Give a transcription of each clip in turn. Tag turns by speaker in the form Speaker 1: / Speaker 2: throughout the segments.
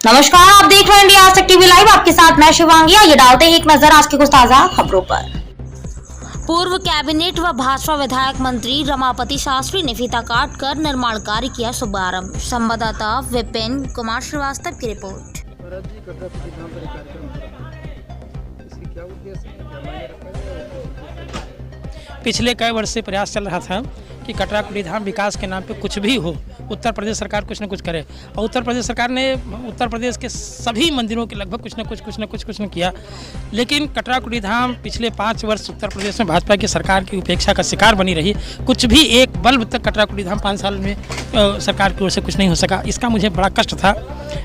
Speaker 1: नमस्कार, आप देख रहे हैं इंडिया आज तक टीवी लाइव। आपके साथ मैं शिवांगी। ये डालते हैं एक नजर आज की कुछ ताजा खबरों पर। पूर्व कैबिनेट व भाजपा विधायक मंत्री रमापति शास्त्री ने फीता काटकर निर्माण कार्य किया शुभारंभ। संवाददाता विपिन कुमार श्रीवास्तव की रिपोर्ट।
Speaker 2: पिछले कई वर्ष से प्रयास चल रहा था कि कटराकुटी धाम विकास के नाम पे कुछ भी हो, उत्तर प्रदेश सरकार कुछ न कुछ करे। और उत्तर प्रदेश सरकार ने उत्तर प्रदेश के सभी मंदिरों के लगभग कुछ न किया। लेकिन कटराकुटी धाम पिछले 5 वर्ष उत्तर प्रदेश में भाजपा की सरकार की उपेक्षा का शिकार बनी रही। कुछ भी एक बल्ब तक कटराकुटी धाम 5 साल में सरकार की ओर से कुछ नहीं हो सका। इसका मुझे बड़ा कष्ट था।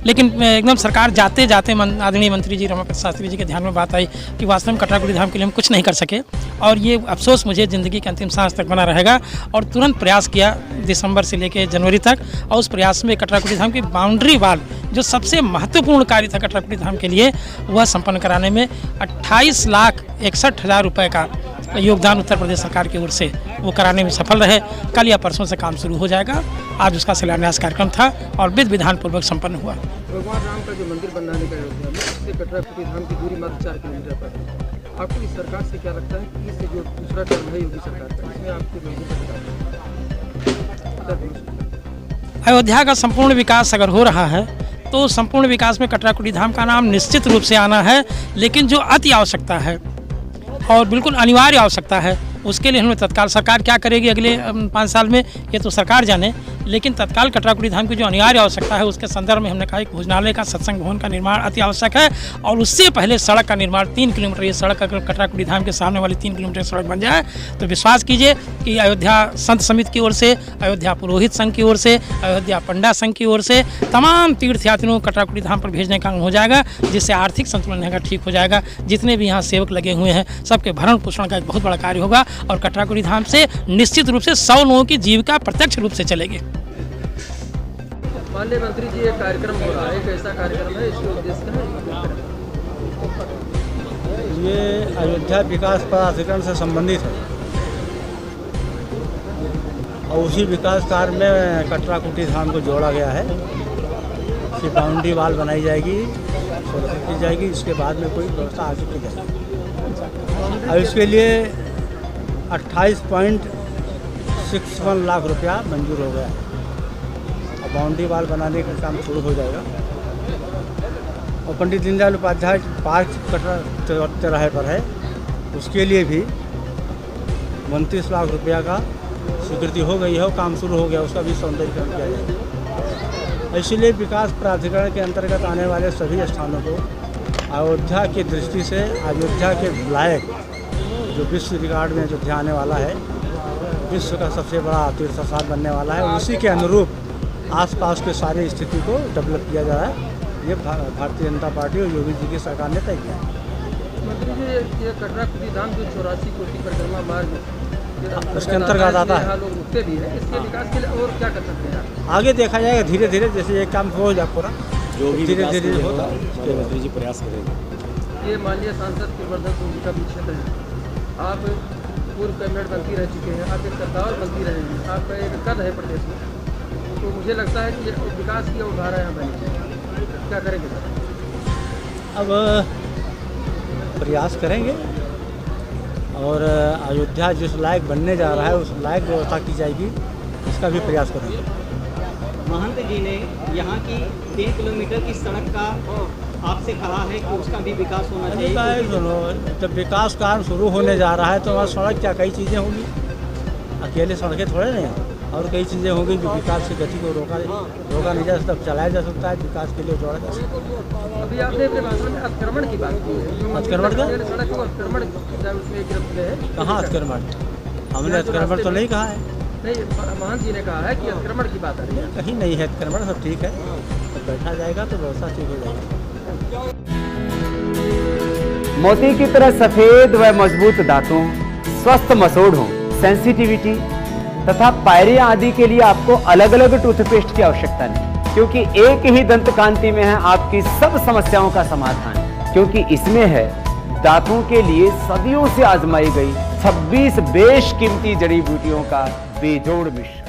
Speaker 2: लेकिन एकदम सरकार जाते जाते आदरणीय मंत्री जी रमापति शास्त्री जी के ध्यान में बात आई कि वास्तव में कटराकुटी धाम के लिए हम कुछ नहीं कर सके, और ये अफसोस मुझे ज़िंदगी के अंतिम सांस तक बना रहेगा। और तुरंत प्रयास किया दिसंबर से लेकर जनवरी तक, और उस प्रयास में कटराकुटी धाम की बाउंड्री वाल जो सबसे महत्वपूर्ण कार्य था कटराकुटी धाम के लिए, वह संपन्न कराने में 28,61,000 रुपये का योगदान उत्तर प्रदेश सरकार की ओर से वो कराने में सफल रहे। कल या परसों से काम शुरू हो जाएगा। आज उसका शिलान्यास कार्यक्रम था और विधि विधान पूर्वक संपन्न हुआ।
Speaker 3: भगवान राम का जो मंदिर बनाने का अयोध्या में, इससे कटराकुटी धाम की दूरी मात्र 4 किलोमीटर पर है। आपको इस सरकार से क्या लगता है कि इससे जो दूसरा टर्म है योगी सरकार का, इसमें आपके मंदिर
Speaker 2: अयोध्या का संपूर्ण विकास अगर हो रहा है तो संपूर्ण विकास में कटराकुटी धाम का नाम निश्चित रूप से आना है। लेकिन जो अति आवश्यकता है और बिल्कुल अनिवार्य आवश्यकता है, उसके लिए हमें तत्काल सरकार क्या करेगी अगले 5 साल में, ये तो सरकार जाने। लेकिन तत्काल कटराकुटी धाम की जो अनिवार्य आवश्यकता है, उसके संदर्भ में हमने कहा कि भोजनालय का, सत्संग भवन का निर्माण अति आवश्यक है। और उससे पहले सड़क का निर्माण 3 किलोमीटर, ये सड़क अगर कटराकुटी धाम के सामने वाली 3 किलोमीटर सड़क बन जाए तो विश्वास कीजिए कि अयोध्या संत समिति की ओर से, अयोध्या पुरोहित संघ की ओर से, अयोध्या पंडा संघ की ओर से तमाम तीर्थयात्रियों को कटराकुटी धाम पर भेजने का काम हो जाएगा, जिससे आर्थिक संतुलन रहेगा, ठीक हो जाएगा। जितने भी यहाँ सेवक लगे हुए हैं सबके भरण पोषण का एक बहुत बड़ा कार्य होगा। और कटराकुटी धाम से निश्चित रूप से 100 लोगों की जीविका प्रत्यक्ष रूप से चलेगी।
Speaker 3: माननीय मंत्री जी, एक कार्यक्रम हो रहा है, एक ऐसा कार्यक्रम है, इसके उद्देश्य है
Speaker 4: ये अयोध्या विकास प्राधिकरण से संबंधित है और उसी विकास कार्य में कटराकुटी धाम को जोड़ा गया है। इसकी बाउंड्री वाल बनाई जाएगी, सुरक्षित की जाएगी, इसके बाद में कोई व्यवस्था आगे की जाएगी। और इसके लिए 28.61 लाख रुपया मंजूर हो गया है। बाउंड्री वाल बनाने का काम शुरू हो जाएगा। और पंडित दीनदयाल उपाध्याय पार्क कटरा चौराहे पर है, उसके लिए भी 29 लाख रुपया का स्वीकृति हो गई है और काम शुरू हो गया, उसका भी सौंदर्यीकरण किया जाएगा। इसीलिए विकास प्राधिकरण के अंतर्गत आने वाले सभी स्थानों को अयोध्या की दृष्टि से अयोध्या के लायक, जो विश्व रिकॉर्ड में अयोध्या आने वाला है, विश्व का सबसे बड़ा तीर्थ स्थान बनने वाला है, उसी के अनुरूप आसपास के सारी स्थिति को डेवलप किया जा रहा है। ये भारतीय जनता पार्टी और योगी जी की सरकार ने तय किया है।
Speaker 3: मंत्री जी, ये कटराकुटी धाम जो 84 कोटि परिक्रमा मार्ग
Speaker 4: उसके अंतर्गत आता है,
Speaker 3: लोग रुकते भी हैं, इसके विकास के लिए और क्या कर सकते हैं?
Speaker 4: आगे देखा जाएगा धीरे धीरे, जैसे ये काम हो जाए पूरा,
Speaker 5: जो भी
Speaker 4: धीरे धीरे होगा,
Speaker 5: मंत्री जी प्रयास करेंगे।
Speaker 3: ये माननीय सांसद कुलवर्धन सिंह जी का भी क्षेत्र है। आप पूर्व कैबिनेट मंत्री रह चुके हैं, आप एक सत्तावर मंत्री रहे हैं, आपका एक कद है प्रदेश में, तो मुझे लगता है कि विकास की उधार है बनी, क्या करेंगे सर?
Speaker 4: अब प्रयास करेंगे और अयोध्या जिस लायक बनने जा रहा है उस लायक व्यवस्था की जाएगी, इसका भी प्रयास करेंगे।
Speaker 6: महंत जी ने यहाँ की 3 किलोमीटर की सड़क का आपसे कहा है कि उसका भी विकास होना चाहिए।
Speaker 4: सुनो, जब विकास कार्य शुरू होने जा रहा है तो वहाँ सड़क क्या कई चीज़ें होंगी, अकेले सड़कें थोड़े नहीं हैं, और कई चीज़ें होंगी जो विकास की गति को रोका नहीं जा सकता, चलाया जा सकता है, विकास के लिए जोड़ा जा सकता है।
Speaker 3: अभी आपने अपने भाषण में अतिक्रमण की बात की है।
Speaker 4: अतिक्रमण का
Speaker 3: सड़क को अतिक्रमण
Speaker 4: कहाँ अतिक्रमण? हमने अतिक्रमण तो नहीं कहा है।
Speaker 3: नहीं, महंत जी ने कहा है कि अतिक्रमण की बात आ रही है।
Speaker 4: कहीं नहीं है अतिक्रमण, सब ठीक है। तो बैठा जाएगा तो व्यवस्था ठीक हो जाएगी।
Speaker 7: मोती की तरह सफेद व मजबूत दांतों, स्वस्थ मसोड़ों, सेंसिटिविटी तथा पायरिया आदि के लिए आपको अलग अलग टूथपेस्ट की आवश्यकता नहीं, क्योंकि एक ही दंत कांति में है आपकी सब समस्याओं का समाधान। क्योंकि इसमें है दांतों के लिए सदियों से आजमाई गई 26 बेशकीमती जड़ी बूटियों का बेजोड़ मिश्रण।